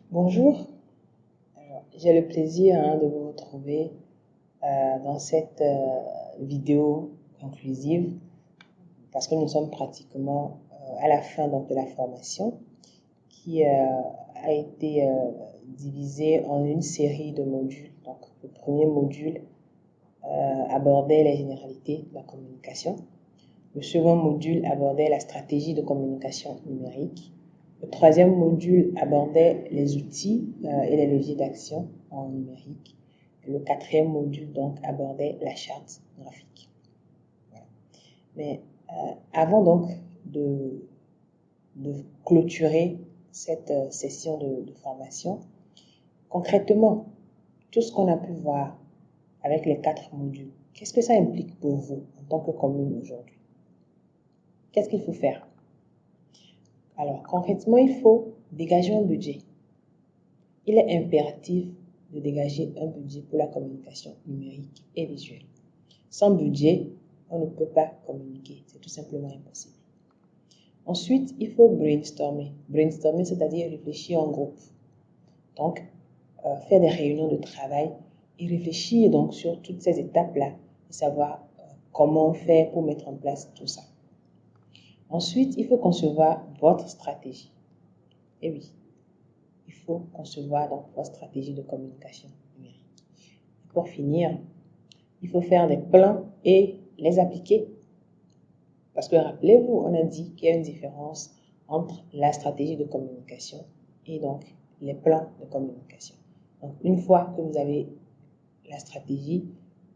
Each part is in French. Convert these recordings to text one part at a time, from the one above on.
Bonjour, j'ai le plaisir de vous retrouver dans cette vidéo conclusive parce que nous sommes pratiquement à la fin de la formation qui a été divisée en une série de modules. Donc, le premier module abordait les généralités de la communication. Le second module abordait la stratégie de communication numérique. Le troisième module abordait les outils et les leviers d'action en numérique. Et le quatrième module donc abordait la charte graphique. Voilà. Mais avant donc de clôturer cette session de formation, concrètement, tout ce qu'on a pu voir avec les 4 modules, qu'est-ce que ça implique pour vous en tant que commune aujourd'hui? Qu'est-ce qu'il faut faire? Alors, concrètement, il faut dégager un budget. Il est impératif de dégager un budget pour la communication numérique et visuelle. Sans budget, on ne peut pas communiquer. C'est tout simplement impossible. Ensuite, il faut brainstormer. Brainstormer, c'est-à-dire réfléchir en groupe. Donc, faire des réunions de travail et réfléchir donc sur toutes ces étapes-là et savoir comment faire pour mettre en place tout ça. Ensuite, il faut concevoir votre stratégie. Et oui, il faut concevoir donc votre stratégie de communication numérique. Et pour finir, il faut faire des plans et les appliquer. Parce que rappelez-vous, on a dit qu'il y a une différence entre la stratégie de communication et donc les plans de communication. Donc, une fois que vous avez la stratégie,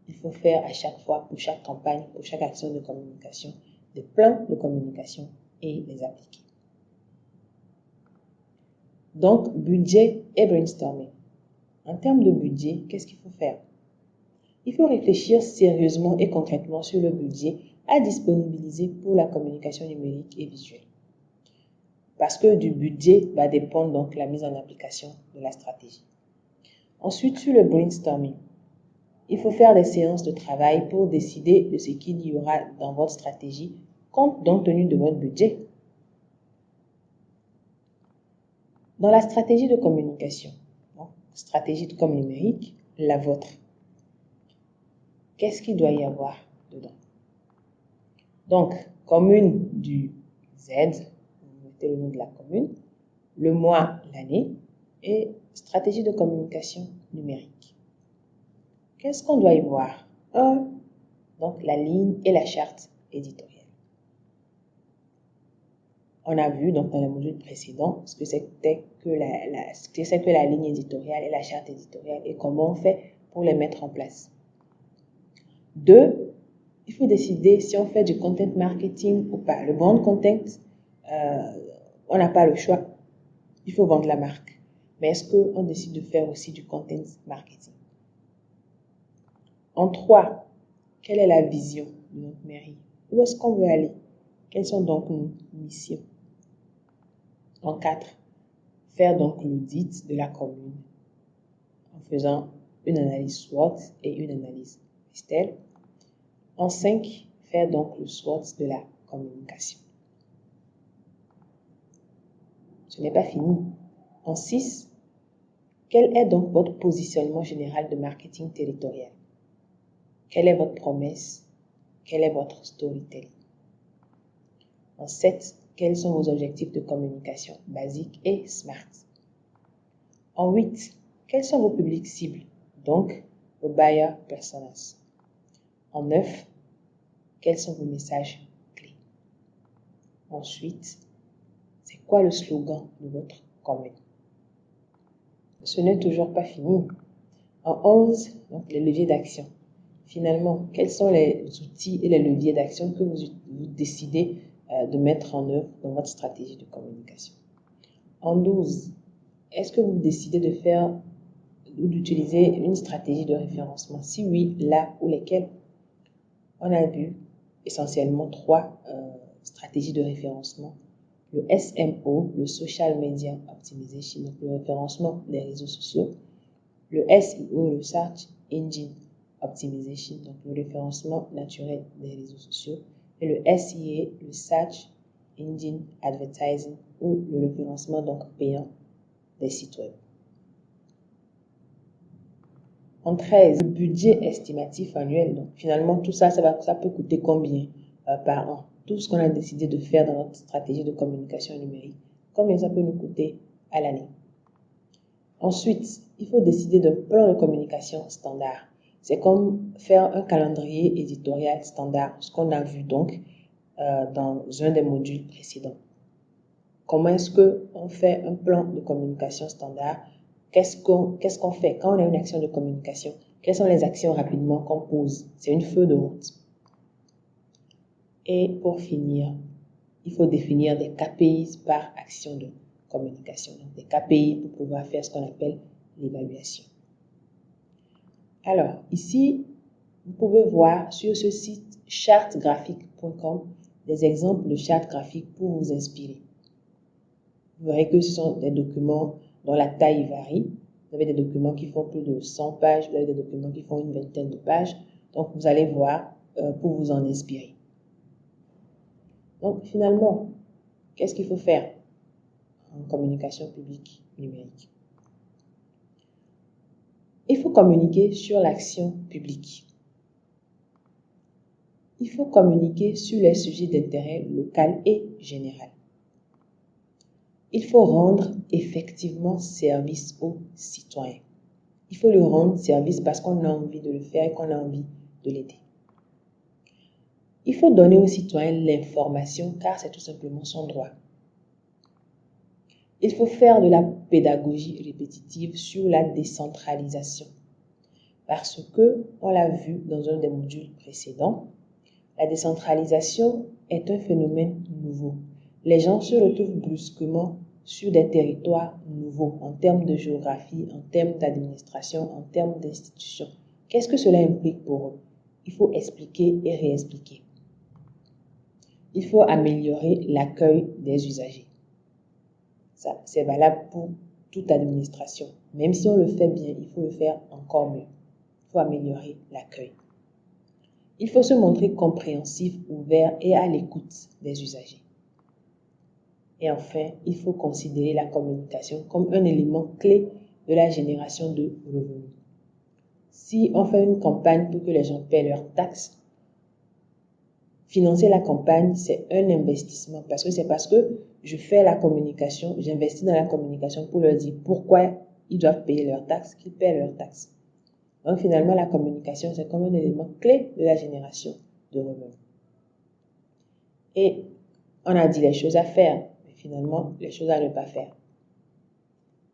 il faut faire à chaque fois, pour chaque campagne, pour chaque action de communication, des plans de communication et les appliquer. Donc, budget et brainstorming. En termes de budget, qu'est-ce qu'il faut faire? Il faut réfléchir sérieusement et concrètement sur le budget à disponibiliser pour la communication numérique et visuelle. Parce que du budget va dépendre donc la mise en application de la stratégie. Ensuite, sur le brainstorming, il faut faire des séances de travail pour décider de ce qu'il y aura dans votre stratégie compte tenu de votre budget. Dans la stratégie de communication, stratégie de com numérique, la vôtre, qu'est-ce qu'il doit y avoir dedans? Donc, commune du Z, vous mettez le nom de la commune, le mois, l'année, et stratégie de communication numérique. Qu'est-ce qu'on doit y voir? Donc la ligne et la charte éditoriale. On a vu donc dans le module précédent ce que c'était que la ligne éditoriale et la charte éditoriale et comment on fait pour les mettre en place. 2, il faut décider si on fait du content marketing ou pas. Le brand content, on n'a pas le choix. Il faut vendre la marque. Mais est-ce qu'on décide de faire aussi du content marketing? En 3, quelle est la vision de notre mairie? Où est-ce qu'on veut aller? Quelles sont donc nos missions? En 4, faire donc l'audit de la commune en faisant une analyse SWOT et une analyse Estelle. En 5, faire donc le SWOT de la communication. Ce n'est pas fini. En 6, quel est donc votre positionnement général de marketing territorial? Quelle est votre promesse? Quel est votre storytelling? En 7, quels sont vos objectifs de communication basique et smart? En 8, quels sont vos publics cibles, donc vos buyer personas? En 9, quels sont vos messages clés? Ensuite, c'est quoi le slogan de votre commune? Ce n'est toujours pas fini. En 11, donc les leviers d'action. Finalement, quels sont les outils et les leviers d'action que vous décidez de mettre en œuvre dans votre stratégie de communication? En 12, est-ce que vous décidez de faire ou d'utiliser une stratégie de référencement? Si oui, là ou lesquelles? On a vu essentiellement 3 stratégies de référencement. Le SMO, le Social Media Optimization, donc le référencement des réseaux sociaux. Le SEO, le Search Engine Optimization, donc le référencement naturel des réseaux sociaux. Et le SEA, le Search Engine Advertising, ou le référencement donc payant des sites web. En 13, le budget estimatif annuel. Donc, finalement, tout ça, ça peut coûter combien par an? Tout ce qu'on a décidé de faire dans notre stratégie de communication numérique, combien ça peut nous coûter à l'année? Ensuite, il faut décider d'un plan de communication standard. C'est comme faire un calendrier éditorial standard, ce qu'on a vu donc dans un des modules précédents. Comment est-ce qu'on fait un plan de communication standard? Qu'est-ce qu'on fait quand on a une action de communication? Quelles sont les actions rapidement qu'on pose? C'est une feuille de route. Et pour finir, il faut définir des KPIs par action de communication. Donc des KPI pour pouvoir faire ce qu'on appelle l'évaluation. Alors, ici, vous pouvez voir sur ce site chartgraphique.com des exemples de chartes graphiques pour vous inspirer. Vous verrez que ce sont des documents dont la taille varie. Vous avez des documents qui font plus de 100 pages, vous avez des documents qui font une vingtaine de pages. Donc, vous allez voir pour vous en inspirer. Donc, finalement, qu'est-ce qu'il faut faire en communication publique numérique? Il faut communiquer sur l'action publique. Il faut communiquer sur les sujets d'intérêt local et général. Il faut rendre effectivement service aux citoyens. Il faut lui rendre service parce qu'on a envie de le faire et qu'on a envie de l'aider. Il faut donner aux citoyens l'information car c'est tout simplement son droit. Il faut faire de la pédagogie répétitive sur la décentralisation. Parce que, on l'a vu dans un des modules précédents, la décentralisation est un phénomène nouveau. Les gens se retrouvent brusquement sur des territoires nouveaux en termes de géographie, en termes d'administration, en termes d'institutions. Qu'est-ce que cela implique pour eux? Il faut expliquer et réexpliquer. Il faut améliorer l'accueil des usagers. Ça, c'est valable pour toute administration. Même si on le fait bien, il faut le faire encore mieux. Il faut améliorer l'accueil. Il faut se montrer compréhensif, ouvert et à l'écoute des usagers. Et enfin, il faut considérer la communication comme un élément clé de la génération de revenus. Si on fait une campagne pour que les gens paient leurs taxes, financer la campagne, c'est un investissement parce que je fais la communication, j'investis dans la communication pour leur dire pourquoi ils doivent payer leurs taxes, qu'ils paient leurs taxes. Donc finalement, la communication, c'est comme un élément clé de la génération de revenus. Et on a dit les choses à faire, mais finalement, les choses à ne pas faire.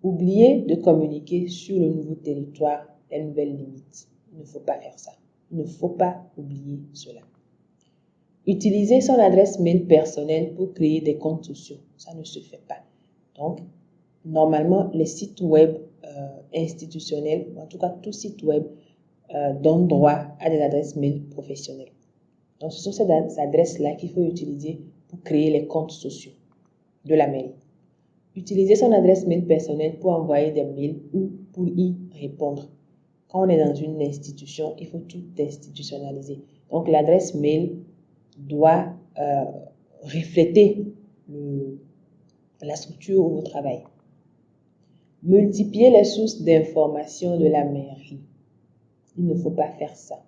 Oubliez de communiquer sur le nouveau territoire, les nouvelles limites. Il ne faut pas faire ça. Il ne faut pas oublier cela. Utiliser son adresse mail personnelle pour créer des comptes sociaux, ça ne se fait pas. Donc, normalement, les sites web institutionnels, en tout cas tout site web, donnent droit à des adresses mail professionnelles. Donc, ce sont ces adresses-là qu'il faut utiliser pour créer les comptes sociaux de la mairie. Utiliser son adresse mail personnelle pour envoyer des mails ou pour y répondre. Quand on est dans une institution, il faut tout institutionnaliser. Donc, l'adresse mail doit refléter la structure où vous travaillez. Multiplier les sources d'information de la mairie. Il ne faut pas faire ça.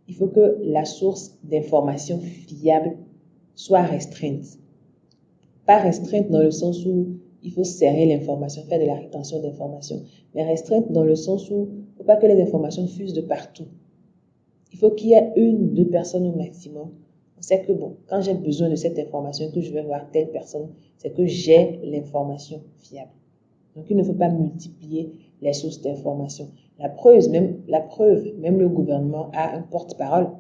Il faut que la source d'information fiable soit restreinte. Pas restreinte dans le sens où il faut serrer l'information, faire de la rétention d'informations, mais restreinte dans le sens où il ne faut pas que les informations fusent de partout. Il faut qu'il y ait 1-2 personnes au maximum. On sait que bon, quand j'ai besoin de cette information, que je vais voir telle personne, c'est que j'ai l'information fiable. Donc, il ne faut pas multiplier les sources d'information. La preuve, même le gouvernement a un porte-parole.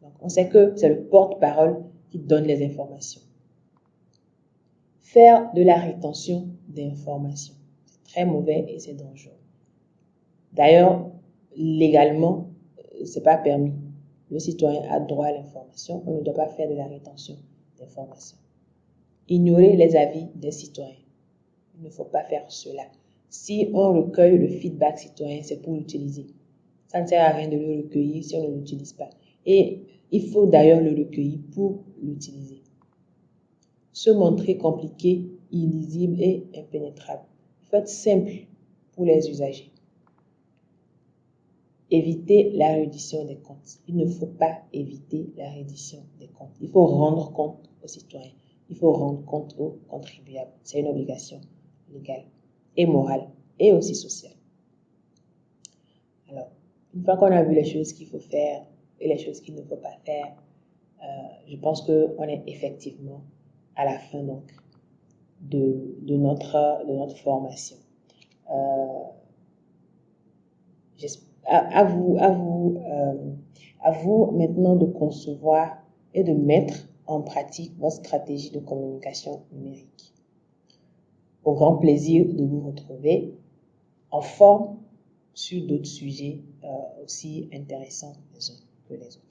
Donc, on sait que c'est le porte-parole qui donne les informations. Faire de la rétention d'informations. C'est très mauvais et c'est dangereux. D'ailleurs, légalement, ce n'est pas permis. Le citoyen a droit à l'information. On ne doit pas faire de la rétention d'informations. Ignorer les avis des citoyens. Il ne faut pas faire cela. Si on recueille le feedback citoyen, c'est pour l'utiliser. Ça ne sert à rien de le recueillir si on ne l'utilise pas. Et il faut d'ailleurs le recueillir pour l'utiliser. Se montrer compliqué, illisible et impénétrable. Il faut être simple pour les usagers. Éviter la reddition des comptes. Il ne faut pas éviter la reddition des comptes. Il faut rendre compte aux citoyens. Il faut rendre compte aux contribuables. C'est une obligation légale et morale et aussi sociale. Alors, une fois qu'on a vu les choses qu'il faut faire et les choses qu'il ne faut pas faire, je pense qu'on est effectivement à la fin donc de notre formation. À vous maintenant de concevoir et de mettre en pratique votre stratégie de communication numérique. Au grand plaisir de vous retrouver en forme sur d'autres sujets aussi intéressants les uns que les autres.